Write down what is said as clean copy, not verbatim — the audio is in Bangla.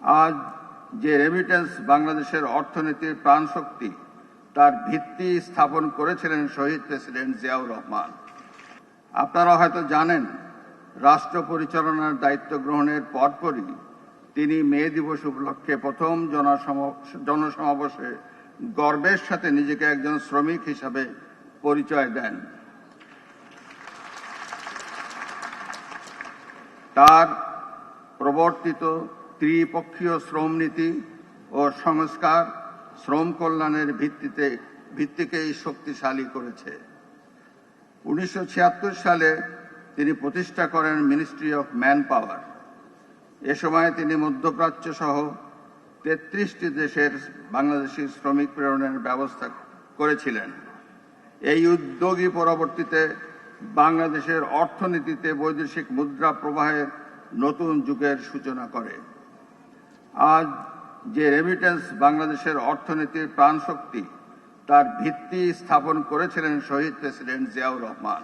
আজ যে রেমিটেন্স বাংলাদেশের অর্থনীতির প্রাণশক্তি, তার ভিত্তি স্থাপন করেছিলেন শহীদ প্রেসিডেন্ট জিয়াউর রহমান। আপনারা হয়তো জানেন, রাষ্ট্র পরিচালনার দায়িত্ব গ্রহণের পরপরই তিনি মে দিবস উপলক্ষে প্রথম জনসমাবেশে গর্বের সাথে নিজেকে একজন শ্রমিক হিসাবে পরিচয় দেন। তার প্রবর্তিত ত্রিপক্ষীয় শ্রম নীতি ও সংস্কার শ্রম কল্যাণের ভিত্তিকেই শক্তিশালী করেছে। 1976 সালে তিনি প্রতিষ্ঠা করেন মিনিস্ট্রি অফ ম্যান পাওয়ার। এ সময় তিনি মধ্যপ্রাচ্য সহ 33টি দেশের বাংলাদেশি শ্রমিক প্রেরণের ব্যবস্থা করেছিলেন। এই উদ্যোগই পরবর্তীতে বাংলাদেশের অর্থনীতিতে বৈদেশিক মুদ্রা প্রবাহের নতুন যুগের সূচনা করে। আজ যে রেমিটেন্স বাংলাদেশের অর্থনীতির প্রাণশক্তি, তার ভিত্তি স্থাপন করেছিলেন শহীদ প্রেসিডেন্ট জিয়াউর রহমান।